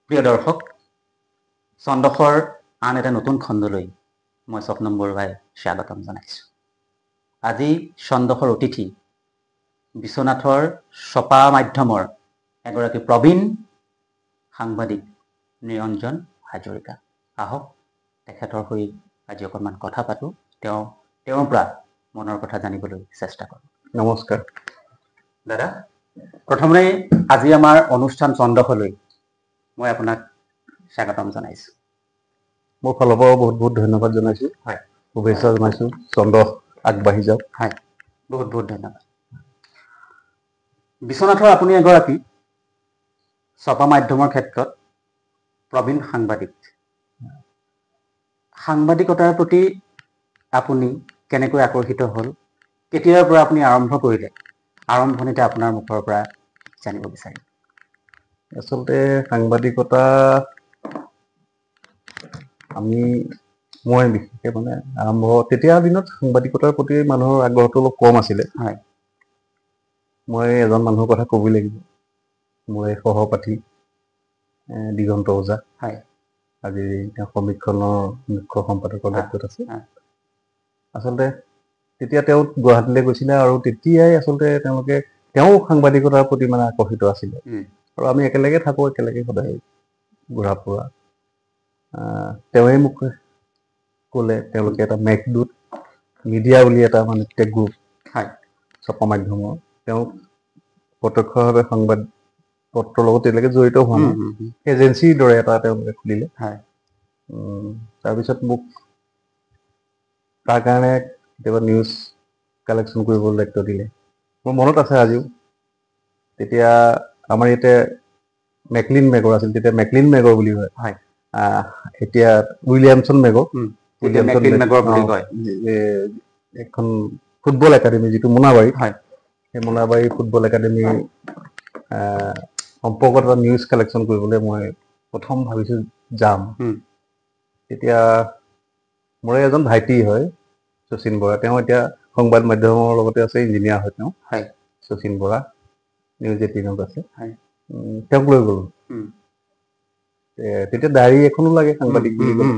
প্ৰিয় দৰ্শক, চন্দখৰ আন এটা নতুন খণ্ডলৈ মই স্বপ্নম বৰুৱাই স্বাগতম জনাইছোঁ। আজি চন্দখৰ অতিথি বিশ্বনাথৰ ছপা মাধ্যমৰ এগৰাকী প্ৰবীণ সাংবাদিক নিৰঞ্জন হাজৰিকা। আহক তেখেতৰ হৈ আজি অকণমান কথা পাতোঁ, তেওঁৰ পৰা মনৰ কথা জানিবলৈ চেষ্টা কৰোঁ। নমস্কাৰ দাদা, প্ৰথমে আজি আমাৰ অনুষ্ঠান চন্দখলৈ মই আপোনাক স্বাগতম জনাইছোঁ। মোৰ ফালৰ পৰাও বহুত বহুত ধন্যবাদ জনাইছোঁ। হয়, শুভেচ্ছা জনাইছোঁ। চন্দ্ৰ আগবাঢ়ি যাওক। হয়, বহুত বহুত ধন্যবাদ। বিশ্বনাথৰ আপুনি এগৰাকী ছপা মাধ্যমৰ ক্ষেত্ৰত প্ৰবীণ সাংবাদিক। সাংবাদিকতাৰ প্ৰতি আপুনি কেনেকৈ আকৰ্ষিত হ'ল, কেতিয়াৰ পৰা আপুনি আৰম্ভ কৰিলে, আৰম্ভণিতে আপোনাৰ মুখৰ পৰা জানিব বিচাৰিম। আচলতে সাংবাদিকতা মই বিশেষকৈ তেতিয়া দিনত সাংবাদিকতাৰ প্ৰতি মানুহৰ আগ্ৰহটো অলপ কম আছিলে। হয়, মই এজন মানুহৰ কথা ক'বই লাগিব। মোৰ এই সহপাঠী দিগন্ত ওজা। হয়, আজি তেওঁ সমীক্ষণৰ মুখ্য সম্পাদকৰ দায়িত্বত আছে। আচলতে তেতিয়া তেওঁ গুৱাহাটীলৈ গৈছিলে আৰু তেতিয়াই আচলতে তেওঁ সাংবাদিকতাৰ প্ৰতি মানে আকৰ্ষিত আছিলে। আৰু আমি একেলগে থাকোঁ, একেলগে সদায় ঘূৰা ফুৰা। তেওঁৱে মোক ক'লে, তেওঁলোকে এটা মেঘদূত মিডিয়া বুলি এটা মানে গ্ৰুপ ছপা মাধ্যমৰ, তেওঁ প্ৰত্যক্ষভাৱে সংবাদ পত্ৰৰ লগত তেওঁলোকে জড়িত হোৱা নাই, এজেঞ্চিৰ দৰে এটা তেওঁলোকে খুলিলে। তাৰপিছত মোক তাৰ কাৰণে কেতিয়াবা নিউজ কালেকশ্যন কৰিবলৈ দায়িত্ব দিলে। মোৰ মনত আছে আজিও। তেতিয়া আমাৰ ইয়াতে মেকলিন মেগৰ আছিল, তেতিয়া মেকলিন মেগৰ বুলি কয়। এতিয়া উইলিয়ামছন মেগৰ, এখন ফুটবল একাডেমি যিটো মোনাবাৰী, সেই মোনাবাৰী ফুটবল একাডেমি সম্পৰ্কত এটা নিউজ কালেকশ্যন কৰিবলৈ মই প্ৰথম ভাবিছোঁ যাম। তেতিয়া মোৰে এজন ভাইটি হয় শচীন বৰা, তেওঁ এতিয়া সংবাদ মাধ্যমৰ লগতে আছে, ইঞ্জিনিয়াৰ হয় তেওঁ। শচীন বৰা নিউজ 18ত আছে। তেওঁক লৈ গ'লো। তেতিয়া ডায়েৰী এখনো লাগে সাংবাদিক বুলি ক'লে।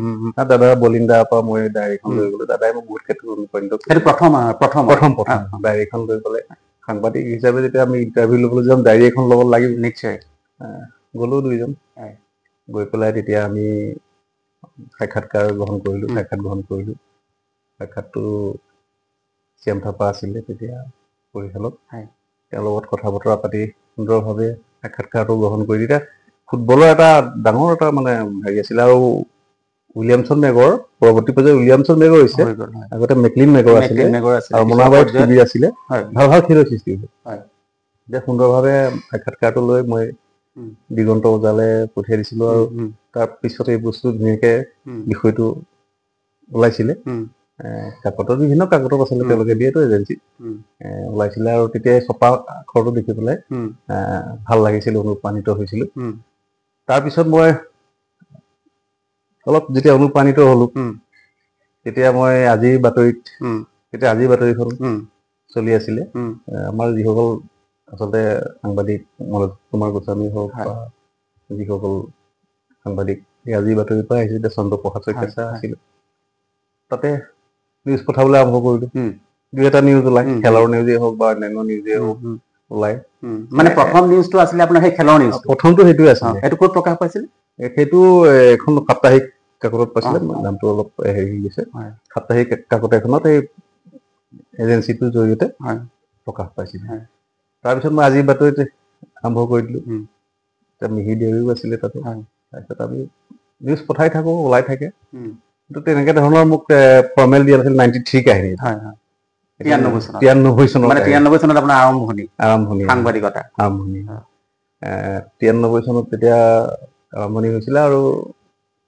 দাদা বলিন্দাৰ পৰা মই ডায়েৰীখন লৈ গ'লো। দাদাই মোক বহুত ক্ষেত্ৰত অনুপ্ৰাণিত কৰিলে। প্ৰথম ডায়েৰীখন লৈ গ'লে সাংবাদিক হিচাপে যেতিয়া আমি ইণ্টাৰভিউ ল'বলৈ যাম, ডায়েৰী এখন লগত লাগিব। নিশ্চয়। গ'লো দুইজন। গৈ পেলাই তেতিয়া আমি সাক্ষাৎকাৰ গ্ৰহণ কৰিলোঁ। সাক্ষাৎটো শ্যাম থাপা আছিলে তেতিয়া পৰিচালক। তেওঁৰ লগত কথা বতৰা পাতি সুন্দৰভাৱে সাক্ষাৎকাৰটো গ্ৰহণ কৰি তেতিয়া ফুটবলৰ এটা ডাঙৰ এটা মানে হেৰি আছিলে। আৰু উইলিয়ামছন মেগৰ পৰৱৰ্তী পৰ্যায়ত উইলিয়ামছন মেগৰ হৈছে, আগতে মেকলিন মেগৰ আছিলে আৰু মোনাবাৰীত টিভি আছিলে। ভাল ভাল খেলৰ সৃষ্টি হৈছে। এতিয়া সুন্দৰভাৱে সাক্ষাৎকাৰটো লৈ মই দিগন্ত ওজালে পঠিয়াই দিছিলোঁ। আৰু তাৰ পিছত এই বস্তু ধুনীয়াকৈ বিষয়টো ওলাইছিলে। কাকতত বিভিন্ন কাকতত আছিলে, তেওঁলোকে দিয়েতো এজেঞ্চিত ওলাইছিলে। আৰু তেতিয়াই ছপা আখৰটো দেখি পেলাই ভাল লাগিছিল, অনুপ্ৰাণিত হৈছিলোঁ। তাৰপিছত মই অলপ যেতিয়া অনুপ্ৰাণিত হ'লোঁ, তেতিয়া মই আজিৰ বাতৰিখন চলি আছিলে। আমাৰ যিসকল আচলতে সাংবাদিক মনোজ কুমাৰ গোস্বামী হওক বা যিসকল সাংবাদিক আজিৰ বাতৰিৰ পৰা আহিছিল, এতিয়া চন্দ্ৰপ্ৰসাদ শইকীয়া আছিল, তাতে নিউজ পঠাবলৈ আৰম্ভ কৰিলোঁ। দুই এটা নিউজ ওলাই, খেলৰ নিউজেই হওক বা অন্যান্য নিউজেই হওক ওলাই। মানে প্ৰথম নিউজটো আছিলে আপোনাৰ সেই খেলৰ নিউজ? প্ৰথমটো সেইটোৱে আছিলে। এইটো ক'ত প্ৰকাশ পাইছিল? সেইটো এখন সাপ্তাহিক কাকতত পাইছিলে, নামটো অলপ হেৰি হৈ গৈছে। সাপ্তাহিক কাকত এখনত এই এজেঞ্চিটোৰ জৰিয়তে প্ৰকাশ পাইছিলে। তাৰপিছত মই আজিৰ বাতৰিত আৰম্ভ কৰি দিলোঁ। মিহি দেউৰীও আছিলে তাতে। তাৰপিছত আমি নিউজ পঠাই থাকোঁ, ওলাই থাকে। কিন্তু তেনেকৈ ধৰণৰ মোক ফৰ্মেল দিয়া নাছিল। 93 কাহিনী, 93 চনত আপোনাৰ আৰম্ভণি সাংবাদিকতা। 93 চনত তেতিয়া আৰম্ভণি হৈছিলে আৰু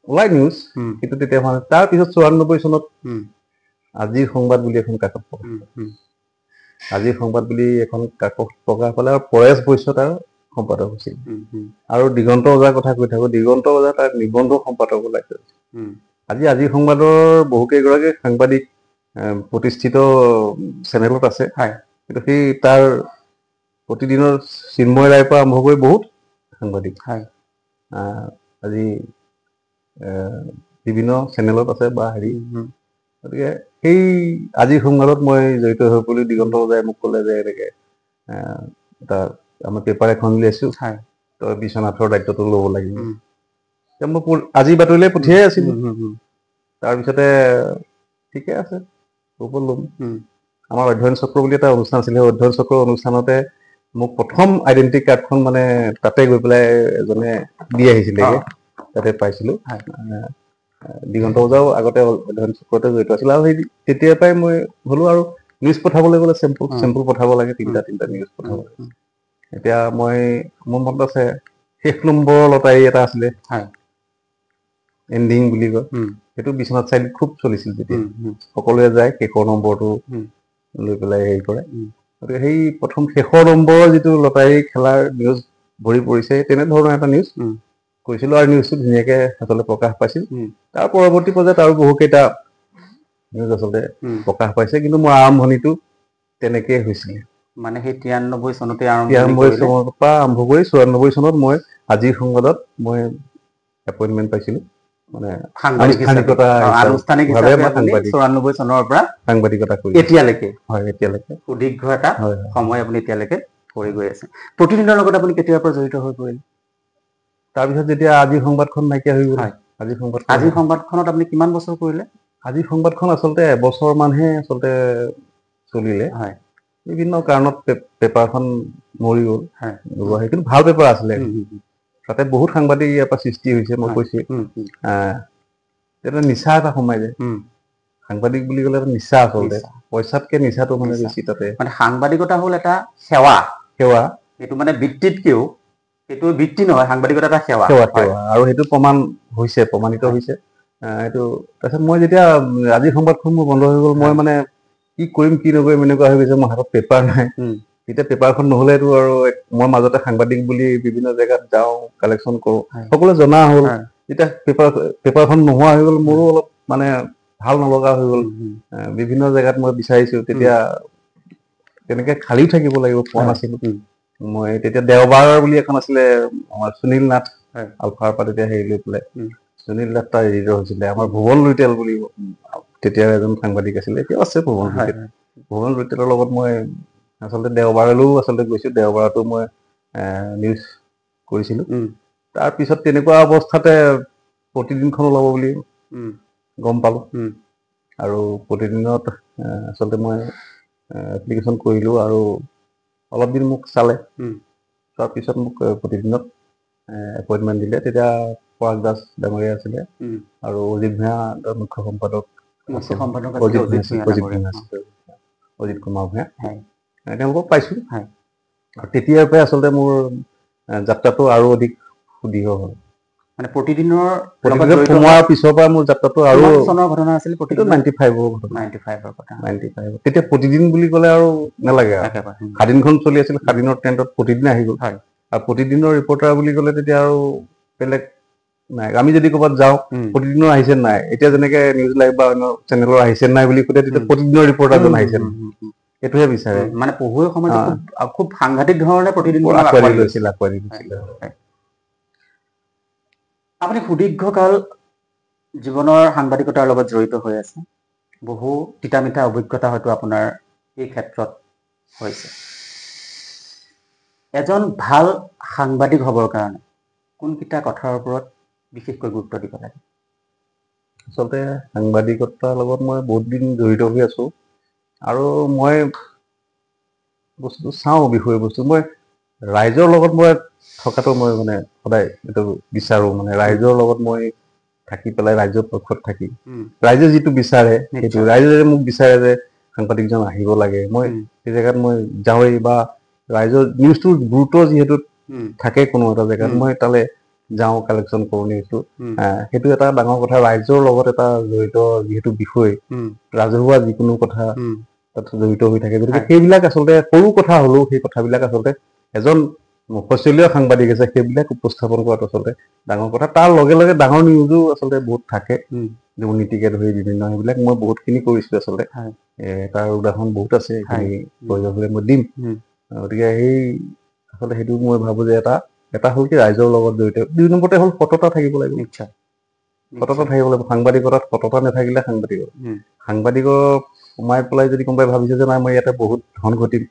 ওলাই নিউজ, কিন্তু তেতিয়া হোৱা নাই। তাৰপিছত 94 চনত আজিৰ সংবাদ বুলি এখন কাকত প্ৰকাশ পালে। আজিৰ সংবাদ বুলি এখন কাকত প্ৰকাশ পালে আৰু পৰেশ বৈশ্য তাৰ সম্পাদক হৈছিল। আৰু দিগন্ত ওজাৰ কথা কৈ থাকোঁ, দিগন্ত ওজা তাৰ নিবন্ধ সম্পাদক ওলাইছে। আজিৰ সংবাদৰ বহুকেইগৰাকী সাংবাদিক প্ৰতিষ্ঠিত চেনেলত আছে, কিন্তু সেই তাৰ প্ৰতিদিনৰ চিন্ময় ৰায়ৰ পৰা আৰম্ভ কৰি বহুত সাংবাদিক আজি বিভিন্ন চেনেলত আছে বা হেৰি গতিকে সেই আজিৰ সংবাদত মই জড়িত হৈ পৰিলো দিগন্ত বজাই মোক ক'লে যে এনেকে এটা আমাৰ পেপাৰ এখন উলিয়াইছো তই বিশ্বনাথৰ দায়িত্বটো ল'ব লাগিব মই আজি বাতৰিলৈ পঠিয়াই আছিলো তাৰপিছতে ঠিকে আছে ওপৰত ল'ম আমাৰ অধ্যয়ন চক্ৰ বুলি এটা অনুষ্ঠান আছিলে অধ্যয়ন চক্ৰৰ অনুষ্ঠানতে মোক প্ৰথম আইডেন্টিটি কাৰ্ডখন মানে তাতে গৈ পেলাই এজনে দি আহিছিলেগে তাতে পাইছিলো দিগন্ত বজাও আগতে অধ্যয়ন চক্ৰতে জড়িত আছিল আৰু সেই তেতিয়াৰ পৰাই মই হলো আৰু নিউজ পঠাবলৈ গ'লে চেম্পল পঠাব লাগে তিনিটা নিউজ পঠাব লাগে এতিয়া মই মোৰ মনত আছে শেষ নম্বৰৰ লটাৰী এটা আছিলে এণ্ডিং বুলি কয় সেইটো বিশ্বনাথ চাৰিআলিত খুব চলিছিল তেতিয়া সকলোৱে যায় শেষৰ নম্বৰটো লৈ পেলাই হেৰি কৰে গতিকে সেই প্ৰথম শেষৰ নম্বৰৰ যিটো লটাৰী খেলাৰ নিউজ ভৰি পৰিছে তেনেধৰণৰ এটা নিউজ কৰিছিলো আৰু নিউজটো ধুনীয়াকে আচলতে প্ৰকাশ পাইছিল তাৰ পৰৱৰ্তী পৰ্যায়ত আৰু বহুকেইটা নিউজ আচলতে প্ৰকাশ পাইছে কিন্তু মোৰ আৰম্ভণিটো তেনেকেই হৈছিলে মানে সেই 93 চনতে 93 চনৰ পৰা আৰম্ভ কৰি 94 চনত মই আজিৰ সংবাদত মই এপইণ্টমেণ্ট পাইছিলো মানে সাংবাদিকতা আনুষ্ঠানিকভাৱে 94 চনৰ পৰা সাংবাদিকতা কৰি এতিয়ালৈকে এতিয়ালৈকে সুদীৰ্ঘ এটা সময় আপুনি এতিয়ালৈকে কৰি গৈ আছে প্ৰতিদিনৰ লগত আপুনি কেতিয়াৰ পৰা জড়িত হৈ পৰিল তাৰপিছত যেতিয়া আজিৰ সংবাদখন নাইকিয়া হৈ গ'ল আজিৰ সংবাদখনত আপুনি কিমান বছৰ কৰিলে আজিৰ সংবাদখন আচলতে এবছৰ মানহে আচলতে চলিলে বিভিন্ন কাৰণত পেপাৰখন মৰি গ'ল কিন্তু ভাল পেপাৰ আছিলে তাতে বহুত সাংবাদিক ইয়াৰ পৰা সৃষ্টি হৈছে মই কৈছো এটা নিচা এটা সোমাই যায় সাংবাদিক বুলি ক'লে এটা নিচা আচলতে পইচাতকে নিচাটো মানে বেছি তাতে মানে সাংবাদিকতা হ'ল এটা সেৱা এইটো মানে বৃত্তিতকেও এইটো বৃত্তি নহয় সাংবাদিকতা এটা সেৱা আৰু সেইটো প্ৰমাণিত হৈছে এইটো তাৰপিছত মই যেতিয়া আজিৰ সংবাদখন মোৰ বন্ধ হৈ গ'ল মই মানে কি কৰিম কি নকৰিম এনেকুৱা হৈ গৈছে মোৰ হাতত পেপাৰ নাই এতিয়া পেপাৰখন নহ'লেতো আৰু মই মাজতে সাংবাদিক বুলি বিভিন্ন জেগাত যাওঁ কালেকশ্যন কৰোঁ সকলোৱে জনা হ'ল এতিয়া পেপাৰখন নোহোৱা হৈ গ'ল মোৰো অলপ মানে ভাল নলগা হৈ গ'ল বিভিন্ন জেগাত মই বিচাৰিছো তেতিয়া তেনেকে খালিও থাকিব লাগিব পোৱা নাছিলো মই তেতিয়া দেওবাৰ বুলি এখন আছিলে আমাৰ সুনীল নাথ আলফাৰ পৰা তেতিয়া হেৰি লৈ পেলাই সুনীল নাথ তাৰ এডিটৰ হৈছিলে আমাৰ ভুৱন লুইটেল বুলি তেতিয়া এজন সাংবাদিক আছিলে এতিয়াও আছে ভুৱন লুইটেলৰ লগত মই আচলতে দেওবাৰলৈও আচলতে গৈছো দেওবাৰতো মই নিউজ কৰিছিলো তাৰপিছত তেনেকুৱা অৱস্থাতে প্ৰতিদিনখন ওলাব বুলি গম পালো আৰু প্ৰতিদিনত আচলতে মই এপ্লিকেশ্যন কৰিলো আৰু অলপ দিন মোক চালে তাৰপিছত মোক প্ৰতিদিনত এপইণ্টমেণ্ট দিলে তেতিয়া পৰাগ দাস ডাঙৰীয়া আছিলে আৰু অজিত ভূঞা মুখ্য সম্পাদক অজিত কুমাৰ ভূঞা তেওঁলোকক পাইছো আৰু তেতিয়াৰ পৰাই আচলতে মোৰ যাত্ৰাটো আৰু অধিক সুদৃঢ় হ'ল মানে প্ৰতিদিনৰ সোমোৱাৰ পিছৰ পৰা মোৰ যাত্ৰাটো আৰু চনৰ ঘটনা আছিল 95 তেতিয়া প্ৰতিদিন বুলি ক'লে আৰু নালাগে আৰু স্বাধীনখন চলি আছিল স্বাধীনৰ ট্ৰেণ্ডত প্ৰতিদিন আহি গ'ল আৰু প্ৰতিদিনৰ ৰিপৰ্টাৰ বুলি ক'লে তেতিয়া আৰু বেলেগ নাই আমি যদি ক'ৰবাত যাওঁ প্ৰতিদিনৰ আহিছে নাই এতিয়া যেনেকে নিউজ লাইভ বা অন্য চেনেলৰ আহিছে নাই বুলি ক'লে তেতিয়া প্ৰতিদিনৰ ৰিপৰ্টাৰজন আহিছে এইটোহে বিচাৰে মানে পঢ়ুৱৈ সমাজে খুব সাংঘাতিক ধৰণে প্ৰতিদিন আঁকোৱালি লৈছিল আপুনি সুদীৰ্ঘকাল জীৱনৰ সাংবাদিকতাৰ লগত জড়িত হৈ আছে বহু তিতা মিঠা অভিজ্ঞতা হয়তো আপোনাৰ এই ক্ষেত্ৰত হৈছে এজন ভাল সাংবাদিক হ'বৰ কাৰণে কোনকেইটা কথাৰ ওপৰত বিশেষকৈ গুৰুত্ব দিব লাগে আচলতে সাংবাদিকতাৰ লগত মই বহুত দিন জড়িত হৈ আছো আৰু মই বস্তুটো চাওঁ বিষয়বস্তু মই ৰাইজৰ লগত মই থকাটো মই মানে সদায় এইটো বিচাৰো মানে ৰাইজৰ লগত মই থাকি পেলাই ৰাইজৰ পক্ষত থাকি ৰাইজে যিটো বিচাৰে সেইটো ৰাইজে মোক বিচাৰে যে সাংবাদিকজন আহিব লাগে মই সেই জেগাত মই যাওঁৱেই বা ৰাইজৰ নিউজটোৰ গুৰুত্ব যিহেতু থাকে কোনো এটা জেগাত মই তালৈ যাওঁ কালেকশ্যন কৰোঁ নিউজটো সেইটো এটা ডাঙৰ কথা ৰাইজৰ লগত এটা জড়িত যিহেতু বিষয় ৰাজহুৱা যিকোনো কথা তাত জড়িত হৈ থাকে গতিকে সেইবিলাক আচলতে সৰু কথা হ'লেও সেই কথাবিলাক আচলতে এজন মফচলীয় সাংবাদিক আছে সেইবিলাক উপস্থাপন কৰাটো আচলতে ডাঙৰ কথা তাৰ লগে লগে ডাঙৰ নিউজো আচলতে বহুত থাকে দুৰ্নীতিকে ধৰি বিভিন্ন সেইবিলাক মই বহুতখিনি কৰিছিলো আচলতে তাৰ উদাহৰণ বহুত আছে এইখিনি প্ৰয়োজন হ'লে মই দিম গতিকে সেই আচলতে সেইটো মই ভাবো যে এটা এটা হ'ল কি ৰাইজৰ লগত জড়িত 2 নম্বৰতে হ'ল সততা থাকিব লাগিব নিশ্চয় সততা থাকিব লাগিব সাংবাদিকতাত সততা নাথাকিলে সাংবাদিকৰ সোমাই পেলাই যদি কোনোবাই ভাবিছে যে নাই মই ইয়াতে বহুত ধন ঘটিম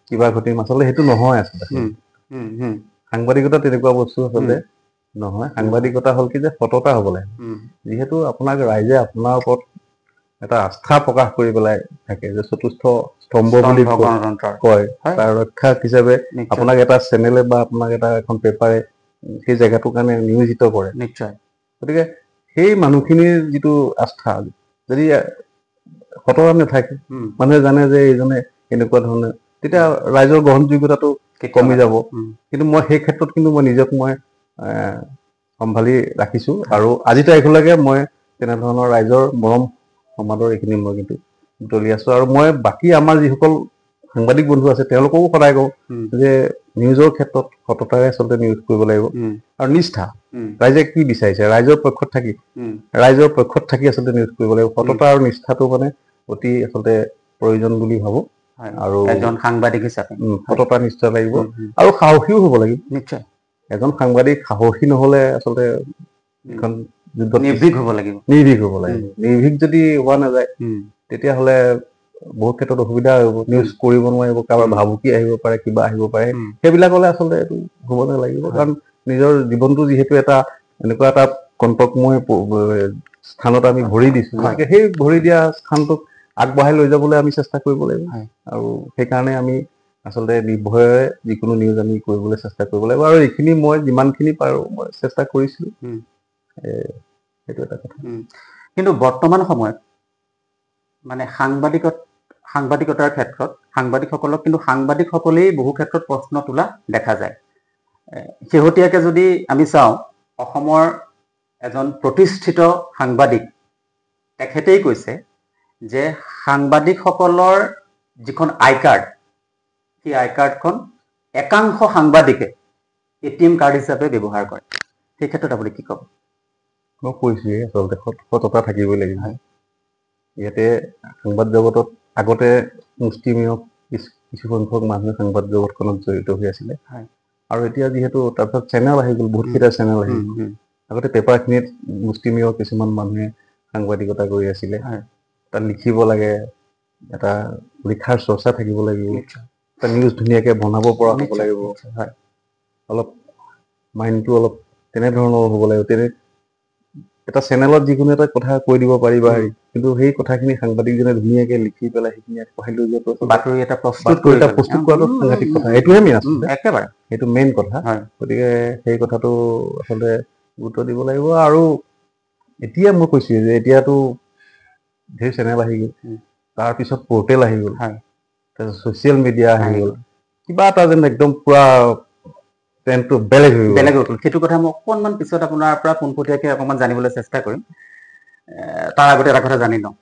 কিবা ঘটিম আচলতে সেইটো নহয় আচলতে সাংবাদিকতা তেনেকুৱা বস্তু আচলতে নহয় সাংবাদিকতা হ'ল কি যে সততা হ'ব লাগে যিহেতু আপোনাক ৰাইজে আপোনাৰ ওপৰত এটা আস্থা প্ৰকাশ কৰি পেলাই থাকে যে চতুৰ্থ স্তম্ভ বুলি কয় তাৰ ৰক্ষক হিচাপে আপোনাক এটা চেনেলে বা আপোনাক এটা এখন পেপাৰে সেই জেগাটোৰ কাৰণে নিয়োজিত কৰে নিশ্চয় গতিকে সেই মানুহখিনিৰ যিটো আস্থা যদি সততা নাথাকে মানুহে জানে যে এইজনে এনেকুৱা ধৰণে তেতিয়া ৰাইজৰ গ্ৰহণযোগ্যতাটো কমি যাব কিন্তু মই সেই ক্ষেত্ৰত কিন্তু মই নিজক মই সম্ভালি ৰাখিছো আৰু আজি তাৰিখলৈকে মই তেনেধৰণৰ ৰাইজৰ মৰম সমাদৰ এইখিনি মই কিন্তু বুটলি আছো আৰু মই বাকী আমাৰ যিসকল সাংবাদিক বন্ধু আছে তেওঁলোককো সদায় কওঁ যে নিউজৰ ক্ষেত্ৰত সততাৰে আচলতে নিউজ কৰিব লাগিব আৰু নিষ্ঠা ৰাইজে কি বিচাৰিছে ৰাইজৰ পক্ষত থাকি আচলতে নিউজ কৰিব লাগিব সততা আৰু নিষ্ঠাটো মানে অতি আচলতে প্ৰয়োজন বুলি ভাবো আৰু এজন সাংবাদিক হিচাপে সততা নিষ্ঠা লাগিব আৰু সাহসীও হ'ব লাগিব নিশ্চয় এজন সাংবাদিক সাহসী নহলে আচলতে এখন যুদ্ধত নিৰ্ভীক হ'ব লাগিব নিৰ্ভীক যদি হোৱা নাযায় তেতিয়াহ'লে বহুত ক্ষেত্ৰত অসুবিধা হ'ব নিউজ কৰিব নোৱাৰিব কাৰোবাৰ ভাবুকি আহিব পাৰে কিবা আহিব পাৰে সেইবিলাকলে আচলতে এইটো হ'ব নালাগিব কাৰণ নিজৰ জীৱনটো যিহেতু এটা এনেকুৱা এটা কণ্টকময় স্থানত আমি ভৰি দিছো গতিকে সেই ভৰি দিয়া স্থানটোক আগবঢ়াই লৈ যাবলৈ আমি চেষ্টা কৰিব লাগিব আৰু সেইকাৰণে আমি আচলতে নিৰ্ভয়ে যিকোনো নিউজ আমি কৰিবলৈ চেষ্টা কৰিব লাগিব আৰু এইখিনি মই যিমানখিনি পাৰো মই চেষ্টা কৰিছিলো সেইটো এটা কথা কিন্তু বৰ্তমান সময়ত মানে সাংবাদিকতাৰ ক্ষেত্ৰত সাংবাদিকসকলক কিন্তু সাংবাদিকসকলেই বহু ক্ষেত্ৰত প্ৰশ্ন তোলা দেখা যায় শেহতীয়াকৈ যদি আমি চাওঁ অসমৰ এজন প্ৰতিষ্ঠিত সাংবাদিক তেখেতেই কৈছে যে সাংবাদিকসকলৰ যিখন আই কাৰ্ড সেই আই কাৰ্ডখন একাংশ সাংবাদিকে এটিএম কাৰ্ড হিচাপে ব্যৱহাৰ কৰে সেই ক্ষেত্ৰত আপুনি কি ক'ব মই কৈছোৱে আচলতে সততা থাকিবই লাগিব ইয়াতে সংবাদ জগতত আগতে মুষ্টিমেয় কিছু সংখ্যক মানুহে সংবাদ জগতখনত জড়িত হৈ আছিলে আৰু এতিয়া যিহেতু তাৰপিছত চেনেল আহি গ'ল বহুতকেইটা চেনেল আহি গ'ল আগতে পেপাৰখিনিত মুষ্টিমেয় কিছুমান মানুহে সাংবাদিকতা কৰি আছিলে তাত লিখিব লাগে এটা লিখাৰ চৰ্চা থাকিব লাগিব এটা নিউজ ধুনীয়াকৈ বনাব পৰা হ'ব লাগিব অলপ মাইণ্ডটো অলপ তেনেধৰণৰ হ'ব লাগিব এটা চেনেলত যিকোনো এটা কথা কৈ দিব পাৰিবা কিন্তু সেই কথাখিনি সাংবাদিকজনে ধুনীয়াকৈ লিখি পেলাই সেইখিনি আগবঢ়াই লৈ যোৱাটো বাতৰি এটা প্ৰস্তুত কৰাটো সাংঘাতিক কথা এইটোহে মেইন আচলতে একেবাৰে সেইটো মেইন কথা গতিকে সেই কথাটো আচলতে গুৰুত্ব দিব লাগিব আৰু এতিয়া মই কৈছোঁ যে এতিয়াতো ঢেৰ চেনেল আহি গ'ল তাৰপিছত পৰ্টেল আহি গ'ল তাৰপিছত ছ'চিয়েল মিডিয়া আহি গ'ল কিবা এটা যেন একদম পুৰা ট্ৰেণ্ডটো বেলেগ হৈ গ'ল সেইটো কথা মই অকণমান পিছত আপোনাৰ পৰা পোনপটীয়াকৈ অকণমান জানিবলৈ চেষ্টা কৰিম তাৰ আগতে এটা কথা জানি লওঁ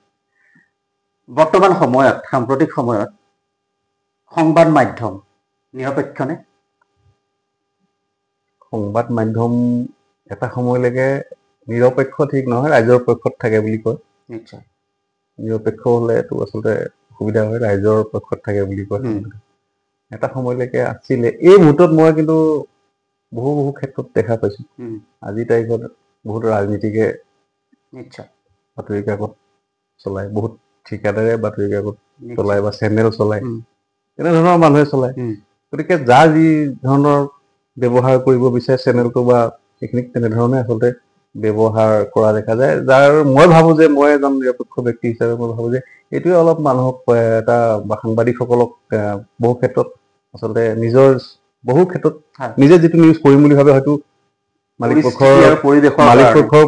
বৰ্তমান সময়ত সাম্প্ৰতিক সময়ত সংবাদ মাধ্যম নিৰপেক্ষনে সংবাদ মাধ্যম এটা সময়লৈকে নিৰপেক্ষ ঠিক নহয় ৰাইজৰ পক্ষত থাকে বুলি কয় নিশ্চয় নিৰপেক্ষ হ'লেতো আচলতে অসুবিধা হয় ৰাইজৰ পক্ষত থাকে বুলি কয় এটা সময়লৈকে আছিলে এই মুহূৰ্তত মই কিন্তু বহু ক্ষেত্ৰত দেখা পাইছোঁ আজিৰ তাৰিখত বহুত ৰাজনীতিকে নিশ্চয় বাতৰি কাকত চলায় বহুত ঠিকাদাৰে বাতৰি কাকত চলায় বা চেনেল চলায় তেনেধৰণৰ মানুহে চলায় গতিকে যাৰ যি ধৰণৰ ব্যৱহাৰ কৰিব বিচাৰে চেনেলটো বা সেইখিনিক তেনেধৰণে আচলতে ব্যৱহাৰ কৰা দেখা যায় যাৰ মই ভাবোঁ যে মই এজন নিৰপেক্ষ ব্যক্তি হিচাপে মই ভাবোঁ যে এইটোৱে অলপ মানুহক এটা বা সাংবাদিকসকলক বহু ক্ষেত্ৰত আচলতে নিজৰ বহু ক্ষেত্ৰত নিজে যিটো নিউজ কৰিম বুলি ভাবে হয়তো মালিক পক্ষৰ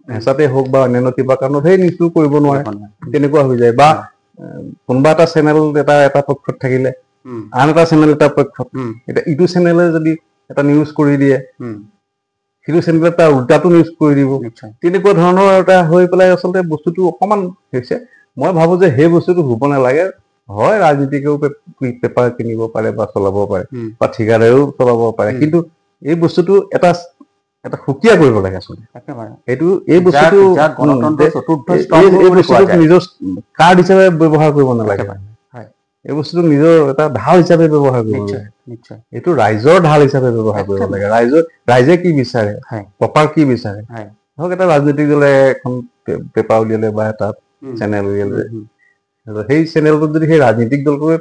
হেঁচাতে হওক বা অন্যান্য কিবা কাৰণত সেই নিউজটো কৰিব নোৱাৰে তেনেকুৱা হৈ যায় বা কোনোবা এটা চেনেল এটা পক্ষত থাকিলে আন এটা চেনেল এটা পক্ষত এতিয়া ইটো চেনেলে যদি এটা নিউজ কৰি দিয়ে সিটো চেনেলে তাৰ উল্টাটো নিউজ কৰি দিব তেনেকুৱা ধৰণৰ এটা হৈ পেলাই আচলতে বস্তুটো অকণমান হৈছে মই ভাবোঁ যে সেই বস্তুটো হ'ব নালাগে হয় ৰাজনীতিকেও পেপাৰ কিনিব পাৰে বা চলাব পাৰে বা ঠিকাদাৰেও চলাব পাৰে কিন্তু এই বস্তুটো এটা সুকীয়া কৰিব লাগে আচলতে এই বস্তুটো নিজৰ কাৰ্ড হিচাপে ব্যৱহাৰ কৰিব নালাগে এই বস্তুটো নিজৰ এটা ঢাল হিচাপে ব্যৱহাৰ কৰিব লাগে এইটো ৰাইজৰ ঢাল হিচাপে ব্যৱহাৰ কৰিব লাগে ৰাইজে কি বিচাৰে প্ৰপাৰ কি বিচাৰে ধৰক এটা ৰাজনৈতিক দলে এখন পেপাৰ উলিয়ালে বা এটা চেনেল উলিয়ালে সেই চেনেলটোত যদি সেই ৰাজনৈতিক দলটোৱে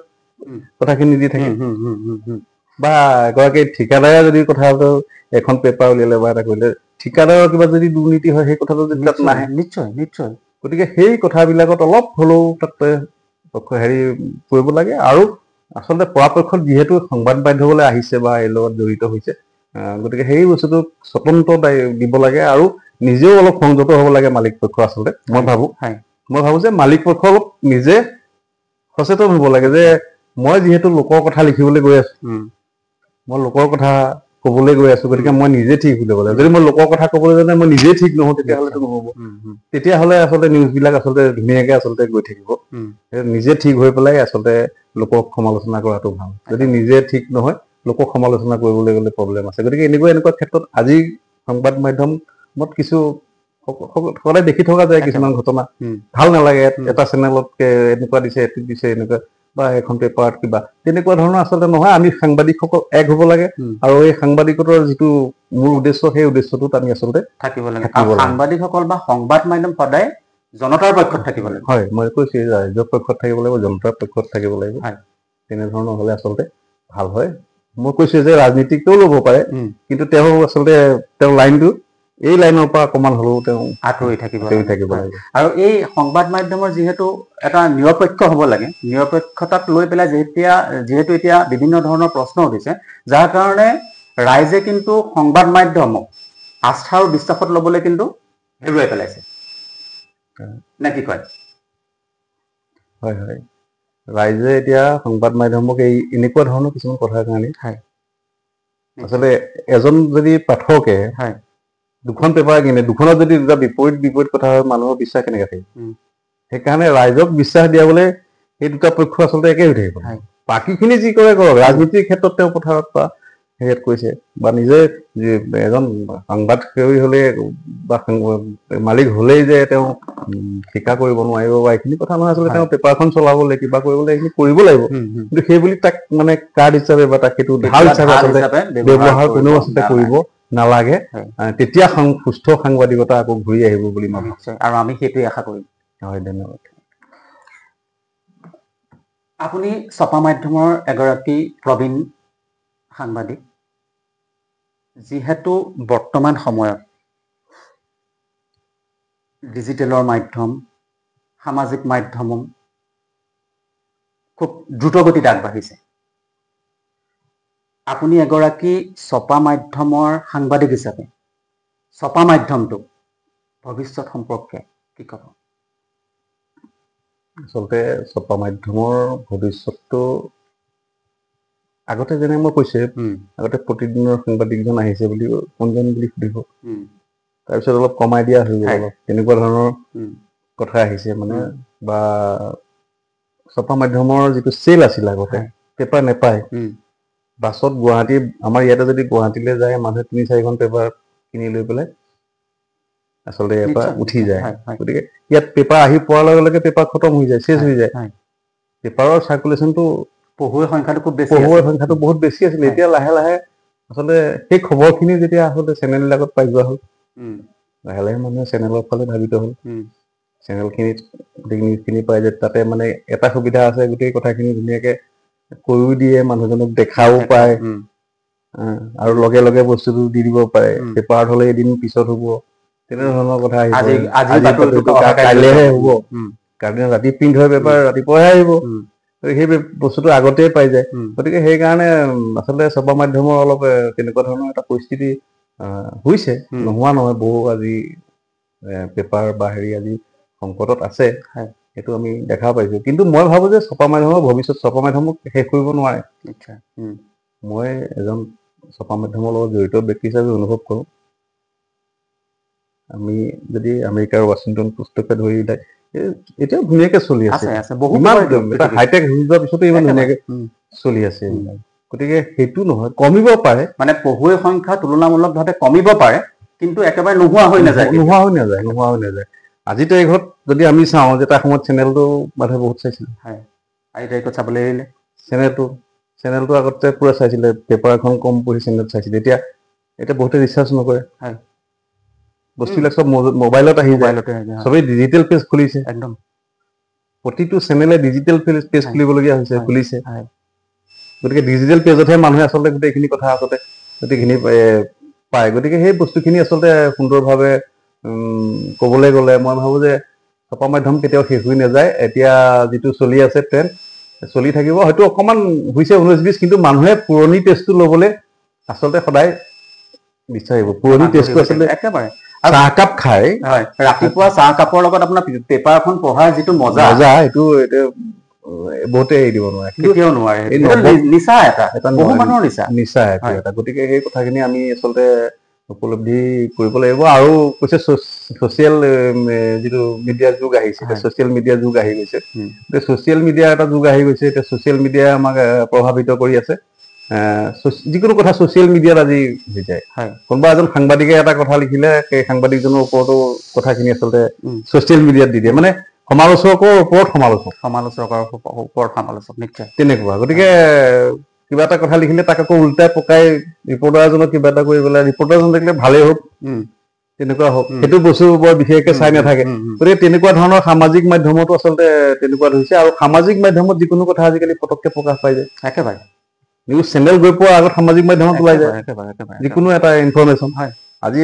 কথাখিনি দি থাকে বা এগৰাকী ঠিকাদাৰে যদি কথাটো এখন পেপাৰ উলিয়ালে বা এটা কৰিলে ঠিকাদাৰৰ কিবা যদি দুৰ্নীতি হয় সেই কথাটো যদি তাত নাহে নিশ্চয় গতিকে সেই কথাবিলাকত অলপ হ'লেও তাতে হেৰি কৰিব লাগে আৰু আচলতে পৰাপক্ষত যিহেতু সংবাদ মাধ্যমলৈ আহিছে বা এই লগত জড়িত হৈছে গতিকে সেই বস্তুটোক স্বতন্ত্ৰ দিব লাগে আৰু নিজেও অলপ সংযত হ'ব লাগে মালিক পক্ষ আচলতে মই ভাবো যে মালিক পক্ষ অলপ নিজে সচেতন হ'ব লাগে যে মই যিহেতু লোকৰ কথা লিখিবলৈ গৈ আছো মই লোকৰ কথা ক'বলৈ গৈ আছো গতিকে মই নিজে ঠিক হৈ ল'ব লাগে যদি মই লোকৰ কথা ক'বলৈ জানে মই নিজে ঠিক নহওঁ তেতিয়াহ'লেতো নহ'ব তেতিয়াহ'লে আচলতে নিউজবিলাক আচলতে ধুনীয়াকে আচলতে গৈ থাকিব নিজে ঠিক হৈ পেলাই আচলতে লোকক সমালোচনা কৰাটো ভাল যদি নিজে ঠিক নহয় লোকক সমালোচনা কৰিবলৈ গ'লে প্ৰব্লেম আছে গতিকে এনেকুৱা ক্ষেত্ৰত আজি সংবাদ মাধ্যমত কিছু সদায় দেখি থকা যায় কিছুমান ঘটনা ভাল নালাগে এটা চেনেলতকে এনেকুৱা দিছে এইটো দিছে এনেকুৱা বা এখন পেপাৰত কিবা তেনেকুৱা ধৰণৰ আচলতে নহয় আমি সাংবাদিকসকল এক হ'ব লাগে আৰু এই সাংবাদিকতাৰ যিটো মূল উদ্দেশ্য সেই উদ্দেশ্যটোত আমি আচলতে থাকিব লাগে সাংবাদিকসকল বা সংবাদ মাধ্যম সদায় জনতাৰ পক্ষত থাকিব লাগে হয় মই কৈছো ৰাইজৰ পক্ষত থাকিব লাগিব জনতাৰ পক্ষত থাকিব লাগিব তেনেধৰণৰ হ'লে আচলতে ভাল হয় মই কৈছো যে ৰাজনীতিকটোও ল'ব পাৰে কিন্তু তেওঁ আচলতে তেওঁৰ লাইনটো এই লাইনৰ পৰা অকমান হ'লেও তেওঁ আঁতৰি থাকিব লাগে আৰু এই সংবাদ মাধ্যমৰ যিহেতু এটা নিৰপেক্ষ হ'ব লাগে নিৰপেক্ষতাক লৈ পেলাই যিহেতু এতিয়া বিভিন্ন ধৰণৰ প্ৰশ্ন উঠিছে যাৰ কাৰণে ৰাইজে কিন্তু সংবাদ মাধ্যমক আস্থা আৰু বিশ্বাসত ল'বলৈ কিন্তু হেৰুৱাই পেলাইছে নে কি কয় হয় ৰাইজে এতিয়া সংবাদ মাধ্যমক এই এনেকুৱা ধৰণৰ কিছুমান কথাৰ কাৰণে আচলতে এজন যদি পাঠকে দুখন পেপাৰ কিনে দুখনত যদি দুটা বিপৰীত কথা হয় মানুহৰ বিশ্বাস কেনেকৈ থাকিব সেইকাৰণে ৰাইজক বিশ্বাস দিয়াবলৈ এই দুটা পক্ষ আচলতে একে হৈ থাকিব বাকীখিনি যি কৰে কৰক ৰাজনীতিৰ ক্ষেত্ৰত তেওঁ পথাৰত বা হেৰিয়াত কৈছে বা নিজে এজন সংবাদ সেৱী হ'লে বা মালিক হ'লেই যে তেওঁ ঠিকা কৰিব নোৱাৰিব বা এইখিনি কথা নহয় আচলতে তেওঁ পেপাৰখন চলাবলৈ কিবা কৰিবলৈ এইখিনি কৰিব লাগিব কিন্তু সেইবুলি তাক মানে কাৰ্ড হিচাপে বা তাক সেইটো ঢাল হিচাপে আচলতে ব্যৱহাৰ কোনেও আচলতে কৰিব নালাগে তেতিয়া সুস্থ সাংবাদিকতা আকৌ ঘূৰি আহিব বুলি মই ভাবিছো আৰু আমি সেইটোৱে আশা কৰিম হয় ধন্যবাদ আপুনি ছপা মাধ্যমৰ এগৰাকী প্ৰবীণ সাংবাদিক যিহেতু বৰ্তমান সময়ত ডিজিটেলৰ মাধ্যম সামাজিক মাধ্যম খুব দ্ৰুতগতিত আগবাঢ়িছে আপুনি এগৰাকী ছপা মাধ্যমৰ সাংবাদিক হিচাপে ছপা মাধ্যমটো ভৱিষ্যত সম্পৰ্কে কি ক'ব আচলতে ছপা মাধ্যমৰ ভৱিষ্যতটো আগতে যেনে মই কৈছে আগতে প্ৰতিদিনৰ সাংবাদিকজন আহিছে বুলি কোনজন বুলি সুধিব তাৰপিছত অলপ কমাই দিয়া হৈ গ'ল অলপ তেনেকুৱা ধৰণৰ কথা আহিছে মানে বা ছপা মাধ্যমৰ যিটো চেল আছিল আগতে পেপাৰ নেপায় বাছত গুৱাহাটী আমাৰ ইয়াতে যদি গুৱাহাটীলৈ যায় মানুহে ৩-৪খন পেপাৰ কিনি লৈ পেলাই আচলতে ইয়াৰ পৰা উঠি যায় গতিকে ইয়াত পেপাৰ আহি পোৱাৰ লগে লগে পেপাৰ খতম হৈ যায় চেছ হৈ যায় পেপাৰৰ চাৰ্কুলেশ্যনটো পঢ়ুৱৈৰ সংখ্যাটো বহুত বেছি আছিলে এতিয়া লাহে লাহে আচলতে সেই খবৰখিনি যেতিয়া আচলতে চেনেলবিলাকত পাই যোৱা হ'ল লাহে লাহে মানুহে চেনেলৰ ফালে ধাবিত হ'ল চেনেলখিনিত গোটেই নিউজখিনি পাই যে তাতে মানে এটা সুবিধা আছে গোটেই কথাখিনি ধুনীয়াকে কৈও দিয়ে মানুহজনক দেখাও পায় আৰু লগে লগে বস্তুটো দি দিব পাৰে পেপাৰত হ'লে এদিন পিছত হ'ব তেনেধৰণৰ কথা আহিব কাইলৈহে হ'ব কাৰণ ৰাতি প্ৰিণ্ট হয় পেপাৰ ৰাতিপুৱাহে আহিব সেই বস্তুটো আগতেই পাই যায় গতিকে সেইকাৰণে আচলতে ছপা মাধ্যমৰ অলপ তেনেকুৱা ধৰণৰ এটা পৰিস্থিতি হৈছে নোহোৱা নহয় বহু আজি পেপাৰ বা হেৰি আজি সংকটত আছে সেইটো আমি দেখা পাইছো কিন্তু মই ভাবো যে ছপা মাধ্যমৰ ভৱিষ্যত ছপা মাধ্যমক শেষ কৰিব নোৱাৰে মই এজন ছপা মাধ্যমৰ লগত জড়িত ব্যক্তি হিচাপে অনুভৱ কৰোঁ আমি যদি আমেৰিকাৰ ৱাশ্বিংটন পোষ্টকে ধৰি এতিয়াও ধুনীয়াকে চলি আছে ইমান হাইটেক হৈ যোৱাৰ পিছতো ইমান ধুনীয়াকে চলি আছে গতিকে সেইটো নহয় কমিব পাৰে মানে পঢ়ুৱৈৰ সংখ্যা তুলনামূলকভাৱে কমিব পাৰে কিন্তু একেবাৰে নোহোৱা হৈ নাযায় আজিৰ তাৰিখত যদি আমি চাওঁ যে এটা সময়ত চেনেলটো মানুহে বহুত চাইছিল আজি তাৰিখত চাবলৈ এৰিলে। চেনেলটো আগতে পুৰা চাইছিলে, পেপাৰ এখন কম পঢ়ি চেনেল চাইছিলে। এতিয়া বহুতে ৰিচাৰ্চ নকৰে, বস্তুবিলাক চব মোবাইলত আহি যায়, চবেই ডিজিটেল পেজ খুলিছে, একদম প্ৰতিটো চেনেলে ডিজিটেল পেজ খুলিবলগীয়া হৈছে, খুলিছে। গতিকে ডিজিটেল পেজতহে মানুহে আচলতে গোটেইখিনি কথা গোটেইখিনি পায়। গতিকে সেই বস্তুখিনি আচলতে সুন্দৰভাৱে ক'বলৈ গ'লে মই ভাবোঁ যে ছপা মাধ্যম কেতিয়াও শেষ হৈ নাযায়। এতিয়া যিটো চলি আছে ট্ৰেণ্ড চলি থাকিব, হয়তো অকণমান হৈছে 19-20, কিন্তু মানুহে পুৰণি টেষ্টটো ল'বলৈ আচলতে সদায় বিচাৰিব। পুৰণি টেষ্টটো আচলতে একেবাৰে চাহকাপ খাই ৰাতিপুৱা চাহকাপৰ লগত আপোনাৰ পেপাৰ এখন পঢ়াৰ যিটো মজা, এইটো বহুতে এৰি দিব নোৱাৰে, কেতিয়াও নোৱাৰে। নিচা এটা, বহু মানুহৰ নিচা এটা। গতিকে সেই কথাখিনি আমি আচলতে উপলব্ধি কৰিব লাগিব। আৰু কৈছে ছচিয়েল যিটো মিডিয়াৰ যুগ আহিছে, ছচিয়েল মিডিয়াৰ যুগ আহি গৈছে, ছচিয়েল মিডিয়াৰ এটা যুগ আহি গৈছে। এতিয়া ছচিয়েল মিডিয়াই আমাক প্ৰভাৱিত কৰি আছে। যিকোনো কথা ছচিয়েল মিডিয়াত আজি হৈ যায়। কোনোবা এজন সাংবাদিকে এটা কথা লিখিলে সেই সাংবাদিকজনৰ ওপৰতো কথাখিনি আচলতে ছচিয়েল মিডিয়াত দি দিয়ে, মানে সমালোচকৰ ওপৰত সমালোচক নিশ্চয় তেনেকুৱা। গতিকে কিবা এটা কথা লিখিলে তাক আকৌ উল্টাই পকাই ৰিপৰ্টাৰজনক কিবা এটা কৰি পেলাই, ৰিপৰ্টাৰজন দেখিলে ভালেই হওক, তেনেকুৱা হওক, সেইটো বস্তু বৰ বিশেষকে চাই নাথাকে। গতিকে তেনেকুৱা ধৰণৰ সামাজিক মাধ্যমতো আচলতে তেনেকুৱা হৈছে। আৰু সামাজিক মাধ্যমত যিকোনো কথা আজিকালি পটককে প্ৰকাশ পাই যায়। একেবাৰে নিউজ চেনেল গৈ পোৱাৰ আগত সামাজিক মাধ্যমত ওলাই যায় যিকোনো এটা ইনফৰমেশ্যন। আজি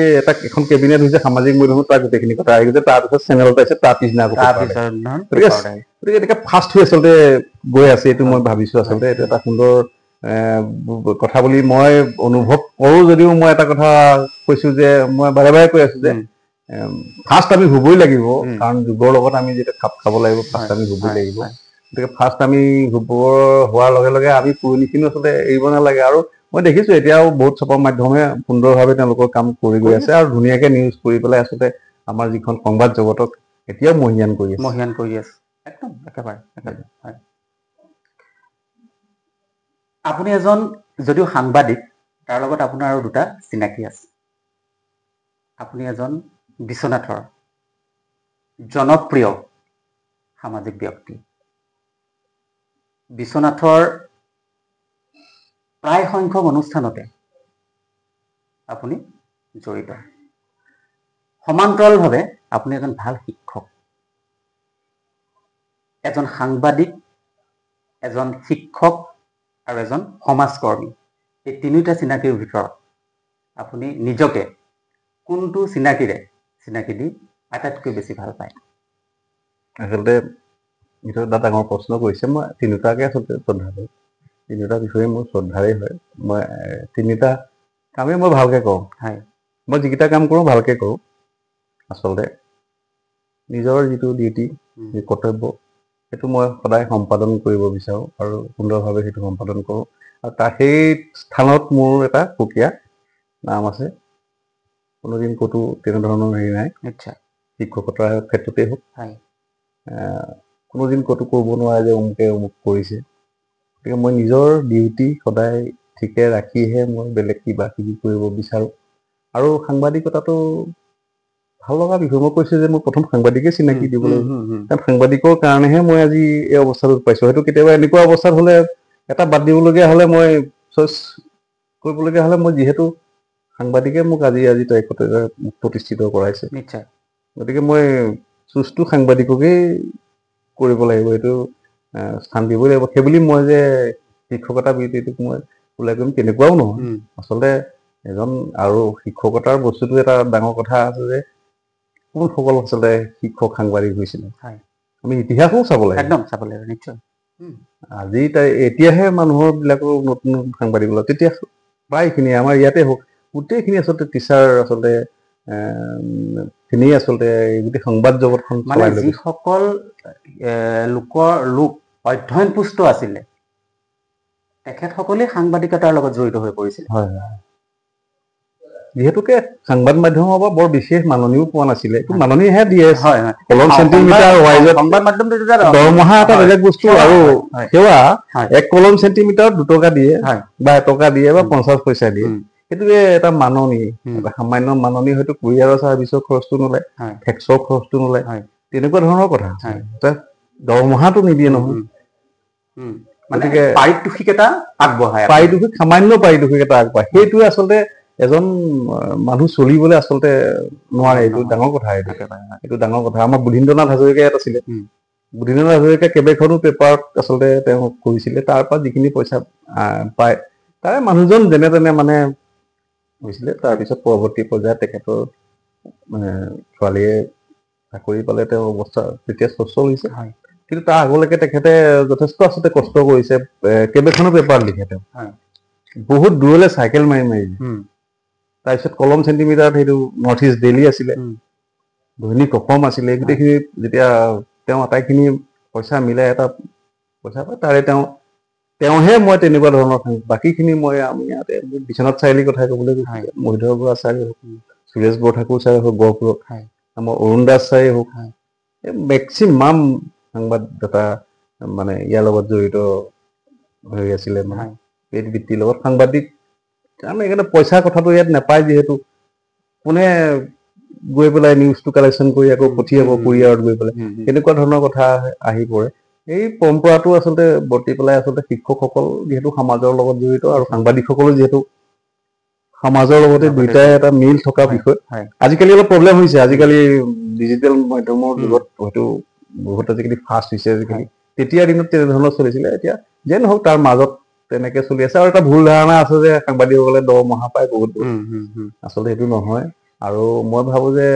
এখন কেবিনেট হৈছে, সামাজিক মাধ্যমত তাৰ গোটেইখিনি কথা আহি গৈছে, তাৰপিছত চেনেলত আহিছে, তাৰ পিছদিনা গতিকে এনেকে ফাষ্ট হৈ আচলতে গৈ আছে। এইটো মই ভাবিছো আচলতে এইটো এটা সুন্দৰ কথা বুলি মই অনুভৱ কৰো। যদিও মই এটা কথা কৈছো যে মই বাৰে বাৰে কৈ আছো যে ফাৰ্ষ্ট আমি হ'বই লাগিব, কাৰণ যুগৰ লগত আমি যেতিয়া খাপ খাব লাগিব, ফাৰ্ষ্ট আমি হ'বই লাগিব। গতিকে ফাৰ্ষ্ট আমি হোৱাৰ লগে লগে আমি পুৰণিখিনিও আচলতে এৰিব নালাগে। আৰু মই দেখিছো এতিয়াও বহুত ছপা মাধ্যমে সুন্দৰভাৱে তেওঁলোকৰ কাম কৰি গৈ আছে, আৰু ধুনীয়াকে নিউজ কৰি পেলাই আচলতে আমাৰ যিখন সংবাদ জগতক এতিয়াও মহিয়ান কৰি আছে। একদম একেবাৰে। আপুনি এজন যদিও সাংবাদিক, তাৰ লগত আপোনাৰ আৰু দুটা চিনাকি আছে। আপুনি এজন বিশ্বনাথৰ জনপ্ৰিয় সামাজিক ব্যক্তি। বিশ্বনাথৰ প্ৰায় সংখ্যক অনুষ্ঠানতে আপুনি জড়িত। সমান্তৰালভাৱে আপুনি এজন ভাল শিক্ষক, এজন সাংবাদিক, এজন শিক্ষক আৰু এজন সমাজকৰ্মী। এই তিনিটা চিনাকিৰ ভিতৰত আপুনি নিজকে কোনটো চিনাকি দি আটাইতকৈ বেছি ভাল পায়? আচলতে এইটো এটা ডাঙৰ প্ৰশ্ন কৰিছে। মই তিনিটাকে আচলতে শ্ৰদ্ধা কৰোঁ। তিনিটা বিষয়ে মোৰ শ্ৰদ্ধাৰেই হয়। মই তিনিটা কামেই মই ভালকে কৰোঁ। মই যিকেইটা কাম কৰোঁ ভালকে কৰোঁ। আচলতে নিজৰ যিটো ডিউটি, যি কৰ্তব্য, সেইটো মই সদায় সম্পাদন কৰিব বিচাৰোঁ আৰু সুন্দৰভাৱে সেইটো সম্পাদন কৰোঁ। আৰু সেই স্থানত মোৰ এটা সুকীয়া নাম আছে। কোনোদিন ক'তো তেনেধৰণৰ হেৰি নাই। শিক্ষকতাৰ ক্ষেত্ৰতেই হওক, কোনোদিন ক'তো ক'ব নোৱাৰে যে অমুকে অমুক কৰিছে। গতিকে মই নিজৰ ডিউটি সদায় ঠিকে ৰাখিহে মই বেলেগ কিবা কিবি কৰিব বিচাৰোঁ। আৰু সাংবাদিকতাটো ভাল লগা বিষয়। মই কৈছোঁ যে মই প্ৰথম সাংবাদিকে চিনাকি দিব লাগিব, কাৰণ সাংবাদিকৰ কাৰণেহে মই আজি এই অৱস্থাটোত পাইছোঁ। হয়তো কেতিয়াবা এনেকুৱা অৱস্থাত হ'লে এটা বাদ দিবলগীয়া হ'লে, মই চইচ কৰিবলগীয়া হ'লে, মই যিহেতু সাংবাদিকে মোক আজি তাৰিখতে প্ৰতিষ্ঠিত কৰাইছে, গতিকে মই চুজটো সাংবাদিককেই কৰিব লাগিব, এইটো স্থান দিবই লাগিব। সেইবুলি মই যে শিক্ষকতা বৃত্তিটোক মই ওলাই কৰিম তেনেকুৱাও নহয়। আচলতে এজন আৰু শিক্ষকতাৰ বস্তুটো এটা ডাঙৰ কথা আছে যে কোনসকল আচলতে শিক্ষক সাংবাদিক হৈছিলে, আমি ইতিহাসো চাব লাগে। একদম চাব লাগিব, নিশ্চয়। আজি এতিয়াহে মানুহৰ বিলাকৰ নতুন নতুন সাংবাদিক ওলায়, তেতিয়া প্ৰায়খিনি আমাৰ ইয়াতে হওক গোটেইখিনি আচলতে টিচাৰ আচলতে খিনিয়ে আচলতে গোটেই সংবাদ জগতখন মানে যিসকল লোক অধ্যয়নপুষ্ট আছিলে, তেখেতসকলে সাংবাদিকতাৰ লগত জড়িত হৈ পৰিছিল। যিহেতুকে সংবাদ মাধ্যমৰ পৰা বৰ বিশেষ মাননিও পোৱা নাছিলে, মাননিহে দিয়ে। কলম চেণ্টিমিটাৰ ৱাইজত সংবাদ মাধ্যমটো দৰমহা এটা বেলেগ বস্তু, আৰু সেৱা 1 কলম চেণ্টিমিটাৰত 2 টকা দিয়ে বা 1 টকা দিয়ে বা 50 পইচা দিয়ে। সেইটোৱে এটা মাননি, এটা সামান্য মাননি। হয়তো কুৰিয়াৰৰ চাৰ্ভিচৰ খৰচটো নোলায়, টেক্সৰ খৰচটো নোলায়, তেনেকুৱা ধৰণৰ কথা। দৰমহাটো নিদিয়ে নহয়। গতিকে পাৰিতোষিক এটা আগবঢ়ায়, পাৰিতোষিক সামান্য পাৰিতোষিক এটা আগবঢ়ায়। সেইটোৱে আচলতে এজন মানুহ চলিবলৈ আচলতে নোৱাৰে। এইটো ডাঙৰ কথা, এইটো ডাঙৰ কথা। আমাৰ বুধীন্দ্ৰনাথ হাজৰিকা ইয়াত আছিলে। বুধীন্দ্ৰনাথ হাজৰিকা কেইবাখনো পেপাৰত আচলতে তেওঁ কৰিছিলে। তাৰ পৰা যিখিনি পইচা পায় তাৰে মানুহজন যেনে তেনে মানে হৈছিলে। তাৰপিছত পৰৱৰ্তী পৰ্যায়ত তেখেতৰ মানে ছোৱালীয়ে চাকৰি পালে, তেওঁৰ অৱস্থা তেতিয়া সচ্ছল হৈছে। কিন্তু তাৰ আগলৈকে তেখেতে যথেষ্ট আচলতে কষ্ট কৰিছে। কেইবাখনো পেপাৰ লিখে তেওঁ, বহুত দূৰলৈ চাইকেল মাৰি মাৰি। তাৰপিছত কলম চেণ্টিমিটাৰত সেইটো নৰ্থ ইষ্ট ডেইলি আছিলে, দৈনিক অসম আছিলে। গোটেইখিনি যেতিয়া তেওঁ আটাইখিনি পইচা মিলাই এটা পইচা পায়, তাৰে তেওঁহে মই তেনেকুৱা ধৰণৰ বাকীখিনি মই আমি ইয়াতে বিশ্বনাথ চাৰিআলিৰ কথাই ক'বলৈ গৈছোঁ, মহিধৰ বৰুৱা ছাৰে হওক, সুৰেশ বৰঠাকুৰ ছাৰে হওক গহপুৰত, আমাৰ অৰুণ দাস ছাৰে হওক, মেক্সিমাম সাংবাদিকতা মানে ইয়াৰ লগত জড়িত হৈ আছিলে, মানে পেট বৃত্তিৰ লগত সাংবাদিক। কাৰণ এইকাৰণে পইচাৰ কথাটো ইয়াত নাপায়, যিহেতু কোনে গৈ পেলাই নিউজটো কালেকশ্যন কৰি আকৌ পঠিয়াব কুৰিয়াৰত গৈ পেলাই, এনেকুৱা ধৰণৰ কথা আহি পৰে। এই পৰম্পৰাটো আচলতে বৰ্তি পেলাই আচলতে শিক্ষকসকল যিহেতু সমাজৰ লগত জড়িত আৰু সাংবাদিকসকলো যিহেতু সমাজৰ লগতে দুইটাই এটা মিল থকা বিষয়। আজিকালি অলপ প্ৰব্লেম হৈছে, আজিকালি ডিজিটেল মাধ্যমৰ যুগত হয়তো বহুত আজিকালি ফাষ্ট হৈছে আজিকালি। তেতিয়া দিনত তেনেধৰণৰ চলিছিলে, এতিয়া যে নহওক তাৰ মাজত তেনেকে চলি আছে। আৰু এটা ভুল ধাৰণা আছে যে সাংবাদিকসকলে দৰমহা পায় বহুত, আচলতে সেইটো নহয়। আৰু মই ভাবো যে